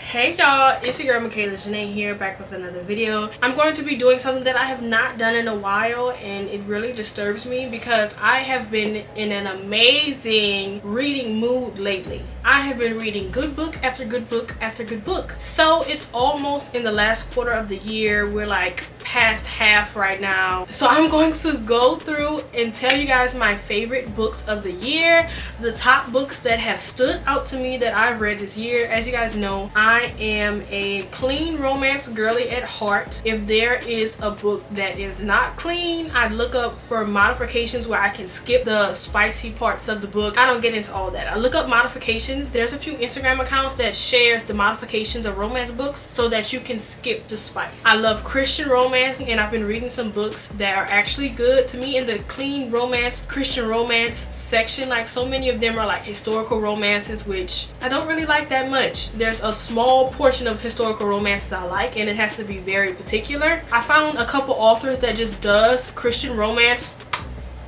Hey y'all, it's your girl Michaela Janae here, back with another video. I'm going to be doing something that I have not done in a while, and it really disturbs me because I have been in an amazing reading mood lately. I have been reading good book after good book after good book. So it's almost in the last quarter of the year. We're like past half right now. So I'm going to go through and tell you guys my favorite books of the year, the top books that have stood out to me that I've read this year. As you guys know, I am a clean romance girly at heart. If there is a book that is not clean, I look up for modifications where I can skip the spicy parts of the book. I don't get into all that. I look up modifications. There's a few Instagram accounts that shares the modifications of romance books so that you can skip the spice. I love Christian romance, and I've been reading some books that are actually good to me in the clean romance, Christian romance section. Like, so many of them are like historical romances, which I don't really like that much. There's a small portion of historical romances I like, and it has to be very particular. I found a couple authors that just does Christian romance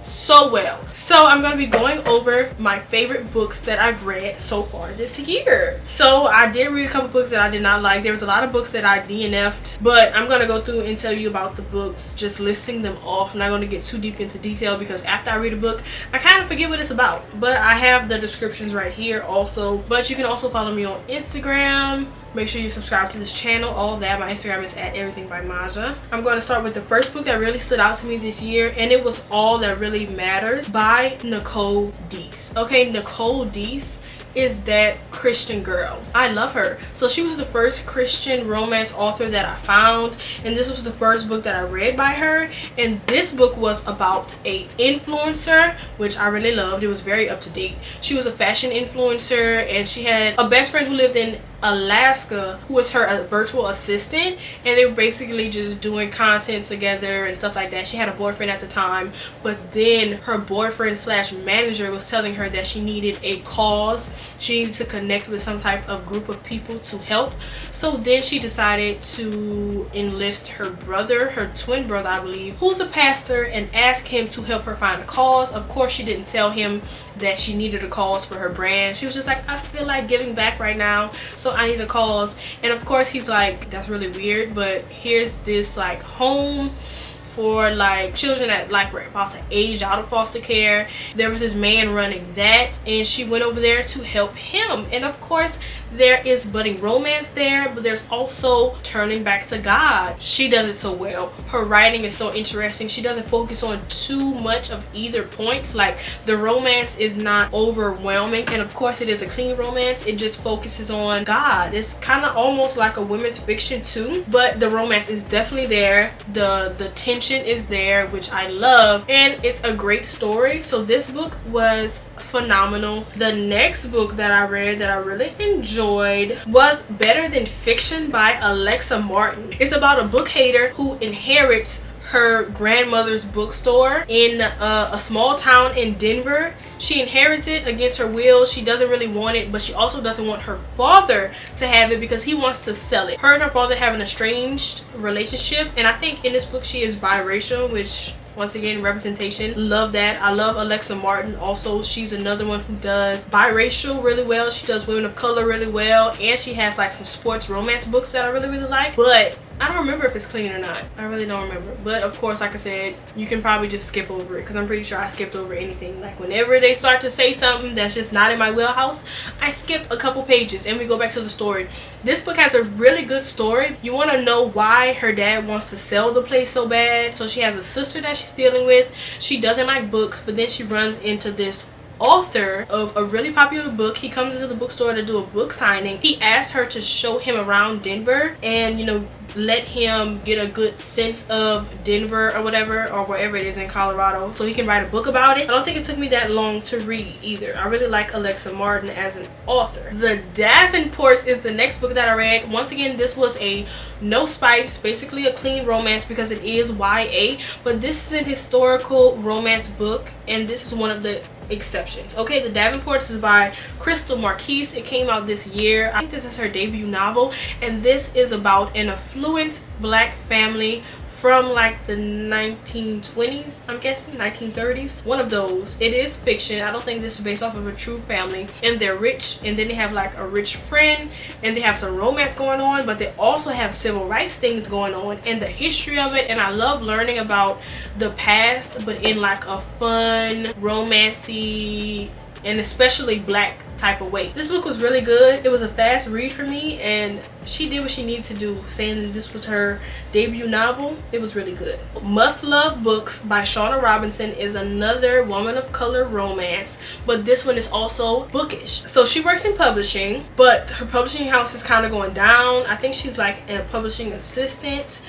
so well. So I'm going to be going over my favorite books that I've read so far this year. So I did read a couple books that I did not like. There was a lot of books that I DNF'd, but I'm going to go through and tell you about the books, just listing them off. I'm not going to get too deep into detail because after I read a book, I kind of forget what it's about. But I have the descriptions right here also. But you can also follow me on Instagram. Make sure you subscribe to this channel, all of that. My Instagram is at everythingbymaja. I'm going to start with the first book that really stood out to me this year, and it was All That Really Matters by Nicole Deese. Okay, Nicole Deese is that Christian girl. I love her. So she was the first Christian romance author that I found, and this was the first book that I read by her. And this book was about a influencer, which I really loved. It was very up to date. She was a fashion influencer, and she had a best friend who lived in Alaska who was her virtual assistant, and they were basically just doing content together and stuff like that. She had a boyfriend at the time, but then her boyfriend slash manager was telling her that she needed a cause. She needed to connect with some type of group of people to help. So then she decided to enlist her brother, her twin brother I believe, who's a pastor, and ask him to help her find a cause. Of course she didn't tell him that she needed a cause for her brand. She was just like, I feel like giving back right now, so I need a cause. And of course he's like, that's really weird, but here's this like home for like children that like were about to age out of foster care. There was this man running that, and she went over there to help him. And of course there is budding romance there, but there's also turning back to God. She does it so well. Her writing is so interesting. She doesn't focus on too much of either points. Like, the romance is not overwhelming, and of course it is a clean romance. It just focuses on God. It's kind of almost like a women's fiction too, but the romance is definitely there. The tension is there, which I love, and it's a great story. So this book was phenomenal. The next book that I read that I really enjoyed was Better Than Fiction by Alexa Martin. It's about a book hater who inherits her grandmother's bookstore in a small town in Denver. She inherits it against her will. She doesn't really want it, but she also doesn't want her father to have it because he wants to sell it. Her and her father have an estranged relationship, and I think in this book she is biracial, which once again, representation. Love that. I love Alexa Martin also. She's another one who does biracial really well. She does women of color really well, and she has like some sports romance books that I really like. But I don't remember if it's clean or not. I really don't remember. But of course, like I said, you can probably just skip over it because I'm pretty sure I skipped over anything. Like, whenever they start to say something that's just not in my wheelhouse, I skip a couple pages and we go back to the story. This book has a really good story. You want to know why her dad wants to sell the place so bad. So she has a sister that she's dealing with. She doesn't like books, but then she runs into this author of a really popular book. He comes into the bookstore to do a book signing. He asked her to show him around Denver and, you know, let him get a good sense of Denver or whatever, or wherever it is in Colorado, so he can write a book about it. I don't think it took me that long to read either. I really like Alexa Martin as an author. The Davenports is the next book that I read. Once again, this was a no spice, basically a clean romance because it is YA, but this is an historical romance book, and this is one of the exceptions. Okay, The Davenports is by Crystal Marquise. It came out this year. I think this is her debut novel, and this is about an affluent black family from like the 1920s, I'm guessing 1930s, one of those. It is fiction. I don't think this is based off of a true family, and they're rich, and then they have like a rich friend, and they have some romance going on, but they also have civil rights things going on and the history of it. And I love learning about the past, but in like a fun, romancy, and especially black type of way. This book was really good. It was a fast read for me, and she did what she needed to do, saying that this was her debut novel. It was really good. Must Love Books by Shauna Robinson is another woman of color romance, but this one is also bookish. So she works in publishing, but her publishing house is kind of going down. I think she's like a publishing assistant,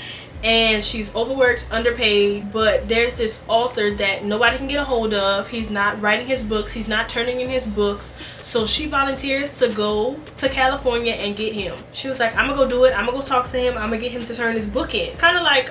and she's overworked, underpaid, but there's this author that nobody can get a hold of. He's not writing his books, he's not turning in his books. So she volunteers to go to California and get him. She was like, I'm gonna go do it, I'm gonna go talk to him, I'm gonna get him to turn his book in. Kind of like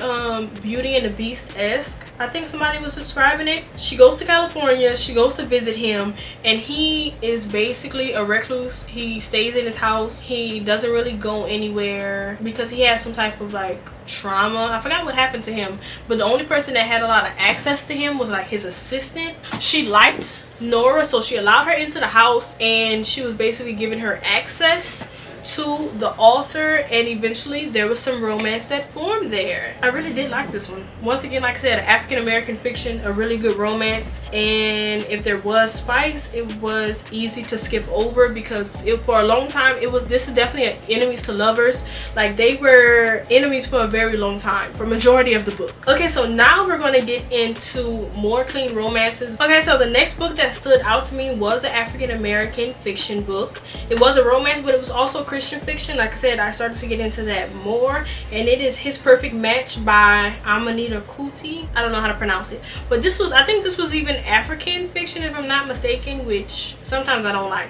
Beauty and the Beast-esque, I think somebody was describing it. She goes to California, she goes to visit him, and he is basically a recluse. He stays in his house, he doesn't really go anywhere because he has some type of like trauma. I forgot what happened to him, but the only person that had a lot of access to him was like his assistant. She liked Nora, so she allowed her into the house, and she was basically giving her access to the author, and eventually there was some romance that formed there. I really did like this one. Once again, like I said, African-American fiction, a really good romance, and if there was spice, it was easy to skip over because for a long time this is definitely an enemies to lovers. Like, they were enemies for a very long time, for majority of the book. Okay, so now we're going to get into more clean romances. Okay, so the next book that stood out to me was the African-American fiction book. It was a romance, but it was also Christian fiction. Like I said, I started to get into that more, and it is His Perfect Match by Amanita Kuti. I don't know how to pronounce it, but this was, I think this was even African fiction if I'm not mistaken, which sometimes I don't like.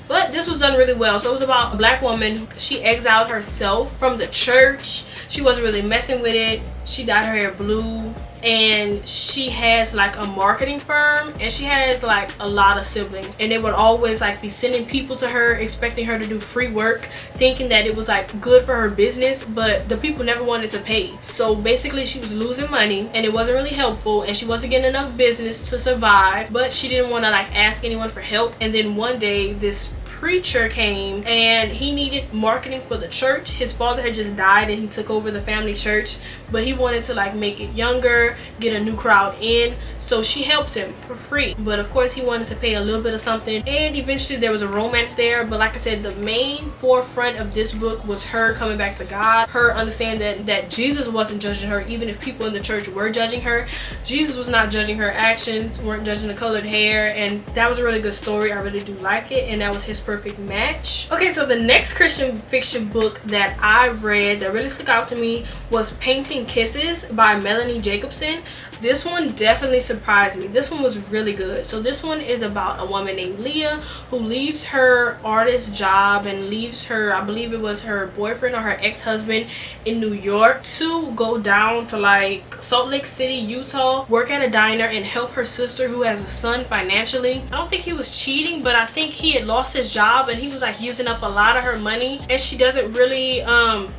But this was done really well. So it was about a black woman. She exiled herself from the church. She wasn't really messing with it. She dyed her hair blue, and she has like a marketing firm, and she has like a lot of siblings, and they would always like be sending people to her expecting her to do free work, thinking that it was like good for her business, but the people never wanted to pay. So basically she was losing money, and it wasn't really helpful, and she wasn't getting enough business to survive, but she didn't want to like ask anyone for help. And then one day this preacher came, and he needed marketing for the church. His father had just died, and he took over the family church, but he wanted to like make it younger, get a new crowd in. So she helps him for free, but of course he wanted to pay a little bit of something, and eventually there was a romance there. But like I said, the main forefront of this book was her coming back to God, her understanding that Jesus wasn't judging her. Even if people in the church were judging her, Jesus was not judging her actions, weren't judging the colored hair, and that was a really good story. I really do like it, and that was His Perfect Match. Okay, so the next Christian fiction book that I read that really stuck out to me was Painting Kisses by Melanie Jacobson. This one definitely surprised me. This one was really good. So this one is about a woman named Leah who leaves her artist job and leaves her, I believe it was her boyfriend or her ex-husband in New York, to go down to like Salt Lake City, Utah, work at a diner and help her sister who has a son financially. I don't think he was cheating, but I think he had lost his job and he was like using up a lot of her money, and she doesn't really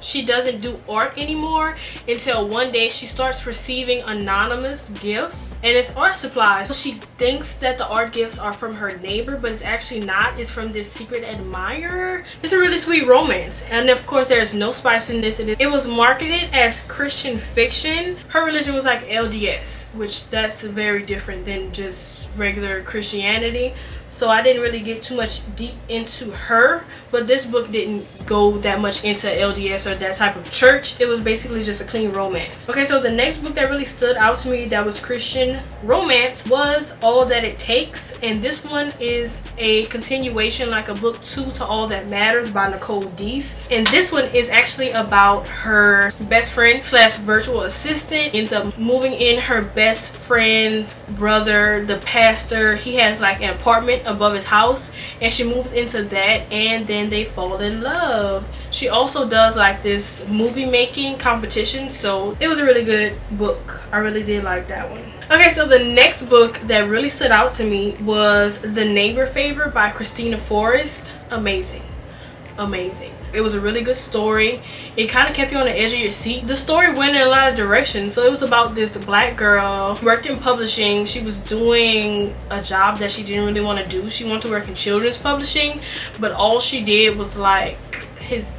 she doesn't do art anymore until one day she starts receiving anonymous gifts, and it's art supplies. So she thinks that the art gifts are from her neighbor, but it's actually not. It's from this secret admirer. It's a really sweet romance, and of course there's no spice in this. It was marketed as Christian fiction. Her religion was like LDS, which that's very different than just regular Christianity. So I didn't really get too much deep into her, but this book didn't go that much into LDS or that type of church. It was basically just a clean romance. Okay, so the next book that really stood out to me that was Christian romance was All That It Takes, and this one is a continuation, like a book 2 to All That Matters by Nicole Deese. And this one is actually about her best friend slash virtual assistant ends up moving in her best friend's brother, the pastor. He has like an apartment apartment above his house, and she moves into that, and then they fall in love. She also does like this movie making competition, so it was a really good book. I really did like that one. Okay, so the next book that really stood out to me was The Neighbor Favor by Christina Forrest. Amazing. Amazing. It was a really good story. It kind of kept you on the edge of your seat. The story went in a lot of directions. So it was about this black girl who worked in publishing. She was doing a job that she didn't really want to do. She wanted to work in children's publishing, but all she did was like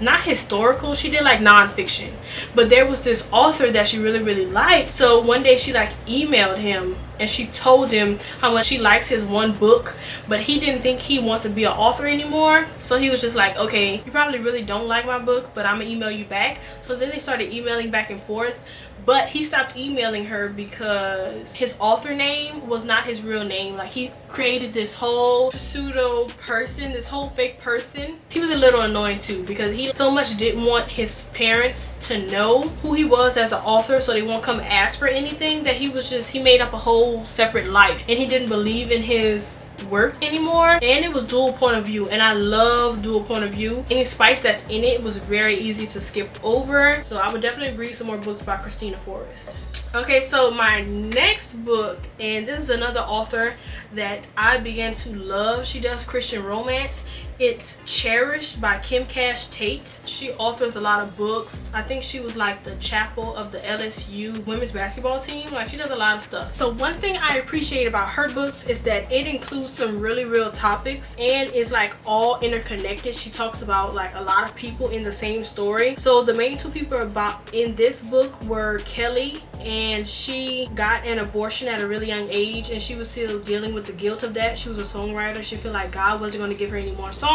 not historical, she did like nonfiction. But there was this author that she really liked. So one day she like emailed him and she told him how much she likes his one book, but he didn't think he wants to be an author anymore. So he was just like, okay, you probably really don't like my book, but I'm gonna email you back. So then they started emailing back and forth, but he stopped emailing her because his author name was not his real name. Like, he created this whole pseudo person, this whole fake person. He was a little annoying too, because he so much didn't want his parents to know who he was as an author, so they won't come ask for anything, that he made up a whole separate life, and he didn't believe in his work anymore. And it was dual point of view, and I love dual point of view. Any spice that's in it was very easy to skip over, so I would definitely read some more books by Christina Forrest. Okay, so my next book, and this is another author that I began to love. She does Christian romance. It's Cherished by Kim Cash Tate. She authors a lot of books. I think she was like the chapel of the LSU women's basketball team. Like, she does a lot of stuff. So one thing I appreciate about her books is that it includes some really real topics, and it's like all interconnected. She talks about like a lot of people in the same story. So the main two people about in this book were Kelly, and she got an abortion at a really young age, and she was still dealing with the guilt of that. She was a songwriter. She felt like God wasn't going to give her any more songs.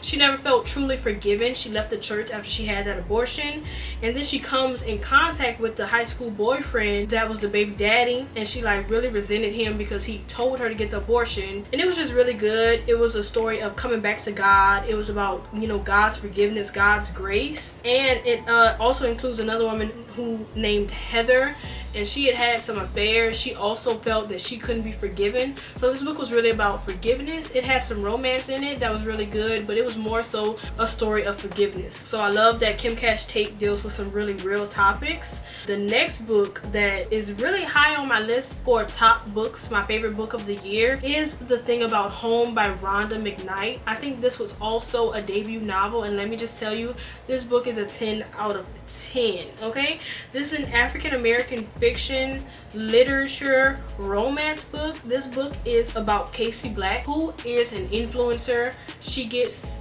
She never felt truly forgiven. She left the church after she had that abortion, and then she comes in contact with the high school boyfriend that was the baby daddy, and she like really resented him because he told her to get the abortion. And it was just really good. It was a story of coming back to God. It was about, you know, God's forgiveness, God's grace. And it also includes another woman who named Heather, and she had some affairs. She also felt that she couldn't be forgiven. So this book was really about forgiveness. It had some romance in it that was really good, but it was more so a story of forgiveness. So I love that Kim Cash Tate deals with some really real topics. The next book that is really high on my list for top books, my favorite book of the year, is The Thing About Home by Rhonda McKnight. I think this was also a debut novel, and let me just tell you, this book is a 10 out of 10, okay? This is an African-American fiction, literature, romance book. This book is about Casey Black, who is an influencer. She gets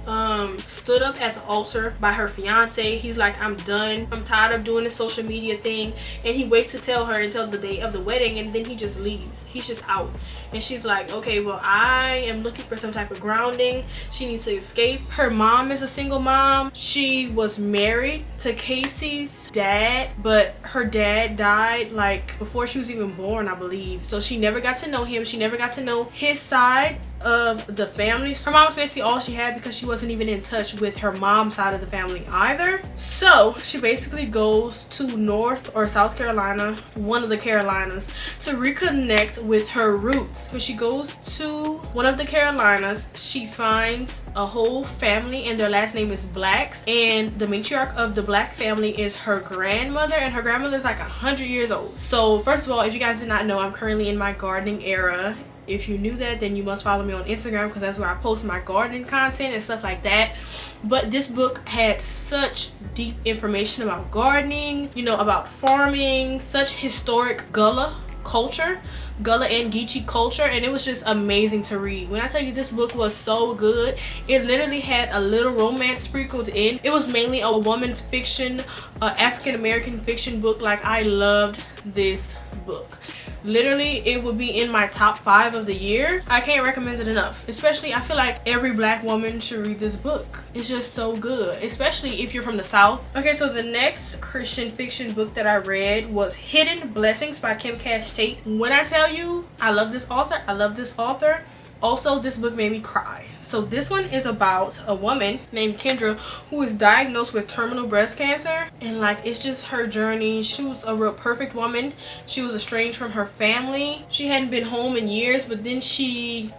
stood up at the altar by her fiance. He's like, I'm done. I'm tired of doing this social media thing. And he waits to tell her until the day of the wedding, and then he just leaves. He's just out. And she's like, okay, well, I am looking for some type of grounding. She needs to escape. Her mom is a single mom. She was married to Casey's dad, but her dad died like before she was even born, I believe. So she never got to know him. She never got to know his side of the family. Her mom was basically all she had because she wasn't even in touch with her mom's side of the family either. So she basically goes to North or South Carolina, one of the Carolinas, to reconnect with her roots. When she goes to one of the Carolinas, she finds a whole family, and their last name is Blacks, and the matriarch of the Black family is her grandmother, and her grandmother's like 100 years old. So first of all, if you guys did not know, I'm currently in my gardening era. If you knew that, then you must follow me on Instagram, because that's where I post my gardening content and stuff like that. But this book had such deep information about gardening, you know, about farming, such historic Gullah culture, Gullah and Geechee culture, and it was just amazing to read. When I tell you this book was so good, it literally had a little romance sprinkled in. It was mainly a woman's fiction, African-American fiction book. Like, I loved this book. Literally, it would be in my top 5 of the year. I can't recommend it enough. Especially, I feel like every black woman should read this book. It's just so good, especially if you're from the South. Okay, so the next Christian fiction book that I read was Hidden Blessings by Kim Cash Tate. When I tell you I love this author, I love this author. Also, this book made me cry. So this one is about a woman named Kendra who is diagnosed with terminal breast cancer, and like it's just her journey. She was a real perfect woman. She was estranged from her family. She hadn't been home in years, but then she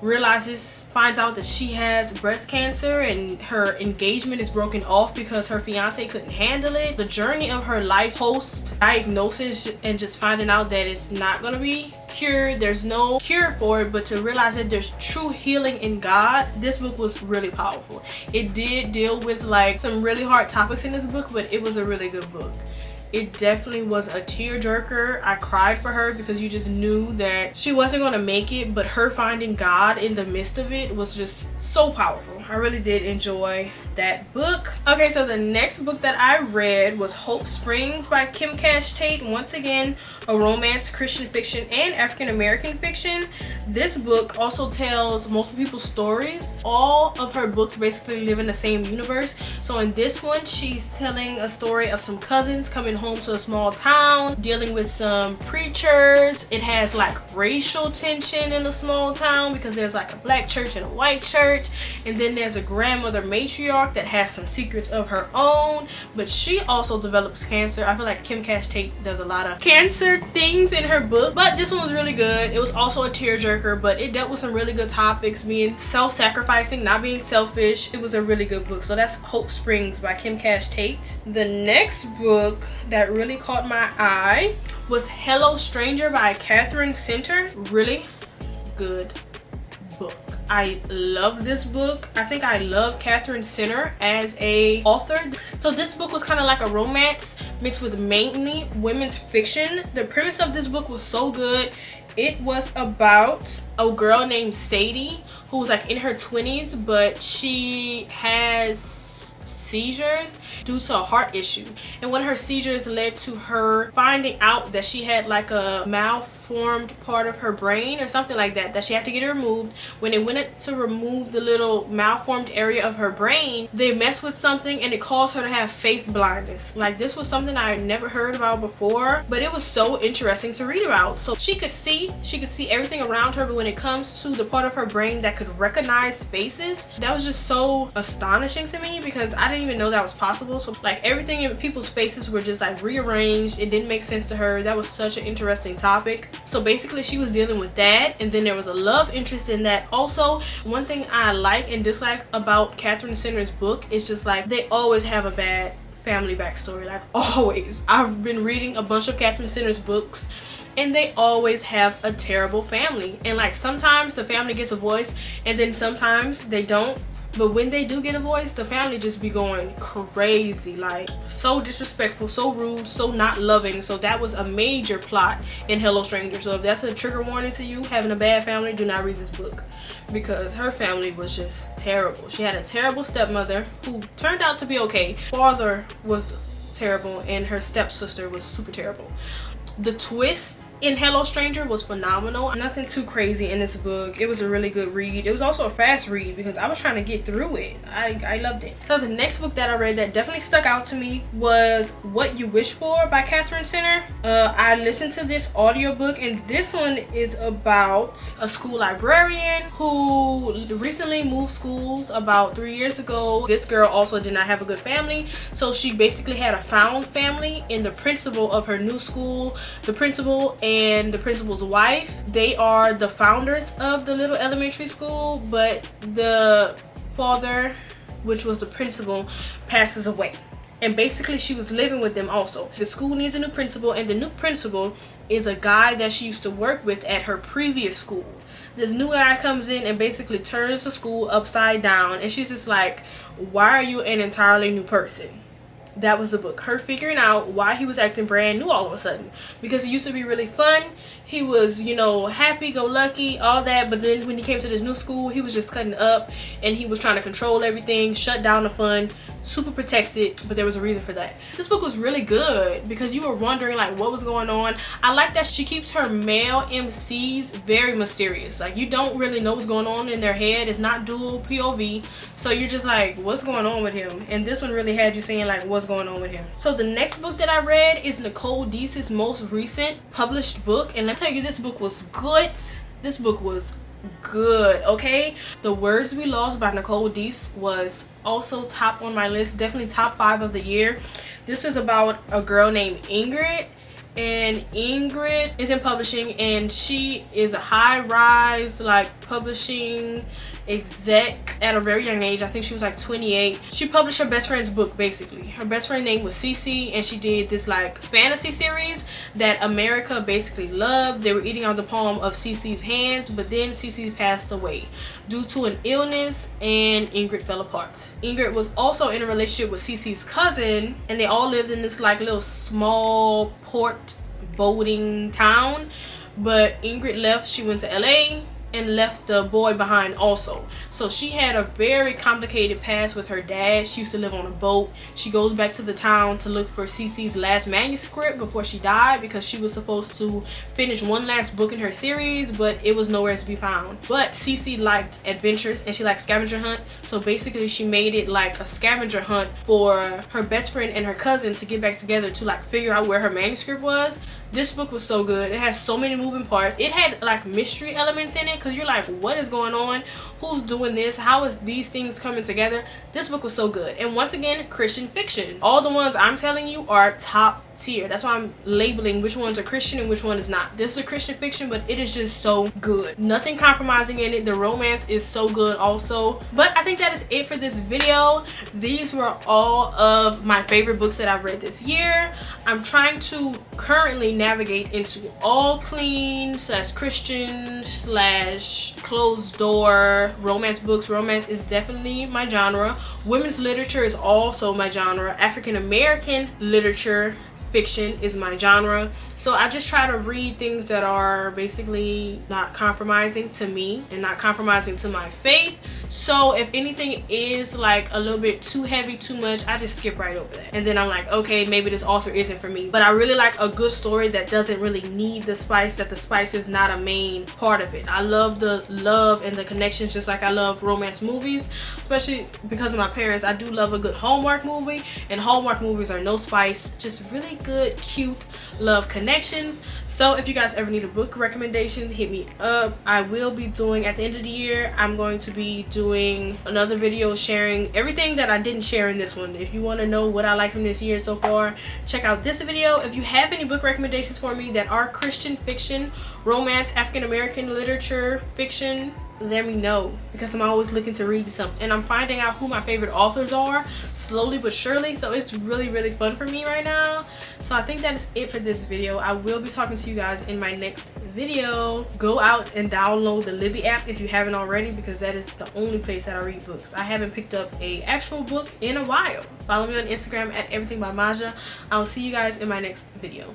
finds out that she has breast cancer, and her engagement is broken off because her fiance couldn't handle it. The journey of her life post diagnosis and just finding out that it's not gonna be cured, there's no cure for it, but to realize that there's true healing in God. This book was really powerful. It did deal with like some really hard topics in this book, but it was a really good book. It definitely was a tearjerker. I cried for her because you just knew that she wasn't going to make it, but her finding God in the midst of it was just so powerful. I really did enjoy that book. Okay, so the next book that I read was Hope Springs by Kim Cash Tate. Once again, a romance, Christian fiction, and African American fiction. This book also tells multiple people's stories. All of her books basically live in the same universe. So in this one, she's telling a story of some cousins coming home to a small town, dealing with some preachers. It has like racial tension in a small town because there's like a black church and a white church, and then there's a grandmother matriarch that has some secrets of her own, but she also develops cancer. I feel like Kim Cash Tate does a lot of cancer things in her book, but this one was really good. It was also a tearjerker, but it dealt with some really good topics, being self-sacrificing, not being selfish. It was a really good book. So that's Hope Springs by Kim Cash Tate. The next book that really caught my eye was Hello Stranger by Catherine Center. Really good book. I love this book. I think I love Catherine Center as a author. So this book was kind of like a romance mixed with mainly women's fiction. The premise of this book was so good. It was about a girl named Sadie who was like in her 20s, but she has seizures due to a heart issue, and one of her seizures led to her finding out that she had like a malformed part of her brain or something like that she had to get it removed. When they went to remove the little malformed area of her brain, they messed with something and it caused her to have face blindness. Like, this was something I had never heard about before, but it was so interesting to read about. So she could see everything around her, but when it comes to the part of her brain that could recognize faces, that was just so astonishing to me because I didn't even know that was possible. So like everything in people's faces were just like rearranged. It didn't make sense to her. That was such an interesting topic. So basically she was dealing with that, and then there was a love interest in that also. One thing I like and dislike about Catherine Center's book is just like they always have a bad family backstory, like always. I've been reading a bunch of Catherine Center's books and they always have a terrible family, and like sometimes the family gets a voice and then sometimes they don't. But when they do get a voice, the family just be going crazy, like so disrespectful, so rude, so not loving. So that was a major plot in Hello Stranger. So if that's a trigger warning to you, having a bad family, do not read this book, because her family was just terrible. She had a terrible stepmother who turned out to be okay. Father was terrible, and her stepsister was super terrible. The twist in Hello Stranger was phenomenal. Nothing too crazy in this book. It was a really good read. It was also a fast read because I was trying to get through it. I loved it. So the next book that I read that definitely stuck out to me was What You Wish For by Catherine Center. I listened to this audiobook, and this one is about a school librarian who recently moved schools about 3 years ago. This girl also did not have a good family, so she basically had a found family in the principal of her new school. The principal and the principal's wife, they are the founders of the little elementary school, but the father, which was the principal, passes away, and basically she was living with them also. The school needs a new principal, and the new principal is a guy that she used to work with at her previous school. This new guy comes in and basically turns the school upside down, and she's just like, why are you an entirely new person? That was the book, her figuring out why he was acting brand new all of a sudden, because he used to be really fun. He was, you know, happy-go-lucky, all that, but then when he came to this new school, he was just cutting up, and he was trying to control everything, shut down the fun, super protected, but there was a reason for that. This book was really good because you were wondering like what was going on. I like that she keeps her male MCs very mysterious. Like, you don't really know what's going on in their head. It's not dual POV, so you're just like, what's going on with him? And this one really had you saying like, what's going on with him? So the next book that I read is Nicole Deese's most recent published book, and let me tell you, this book was good. This book was good. Okay, The Words We Lost by Nicole Deese was also top on my list, definitely top 5 of the year. This is about a girl named Ingrid, and Ingrid is in publishing, and she is a high-rise like publishing exec at a very young age. I think she was like 28. She published her best friend's book. Basically, her best friend name was Cece, and she did this like fantasy series that America basically loved. They were eating on the palm of Cece's hands, but then Cece passed away due to an illness, and Ingrid fell apart. Ingrid was also in a relationship with Cece's cousin, and they all lived in this like little small port boating town. But Ingrid left. She went to LA and left the boy behind also. So she had a very complicated past with her dad. She used to live on a boat. She goes back to the town to look for Cece's last manuscript before she died, because she was supposed to finish one last book in her series, but it was nowhere to be found. But Cece liked adventures and she liked scavenger hunt, so basically she made it like a scavenger hunt for her best friend and her cousin to get back together to like figure out where her manuscript was. This book was so good. It has so many moving parts. It had like mystery elements in it, because you're like, what is going on? Who's doing this? How is these things coming together? This book was so good. And once again, Christian fiction. All the ones I'm telling you are top tier. That's why I'm labeling which ones are Christian and which one is not. This is a Christian fiction, but it is just so good. Nothing compromising in it. The romance is so good also. But I think that is it for this video. These were all of my favorite books that I've read this year. I'm trying to currently navigate into all clean / Christian / closed door romance books. Romance is definitely my genre. Women's literature is also my genre. African American literature fiction is my genre. So I just try to read things that are basically not compromising to me and not compromising to my faith. So if anything is like a little bit too heavy, too much, I just skip right over that. And then I'm like, okay, maybe this author isn't for me. But I really like a good story that doesn't really need the spice, that the spice is not a main part of it. I love the love and the connections, just like I love romance movies, especially because of my parents. I do love a good Hallmark movie, and Hallmark movies are no spice, just really good, cute love connections. So if you guys ever need a book recommendation, hit me up. I will be doing, at the end of the year, I'm going to be doing another video sharing everything that I didn't share in this one. If you want to know what I like from this year so far, check out this video. If you have any book recommendations for me that are Christian fiction, romance, African American literature, fiction, let me know, because I'm always looking to read something, and I'm finding out who my favorite authors are slowly but surely. So it's really fun for me right now. So I think that is it for this video. I will be talking to you guys in my next video. Go out and download the Libby app if you haven't already, because that is the only place that I read books. I haven't picked up a actual book in a while. Follow me on Instagram at everything by Maja. I'll see you guys in my next video.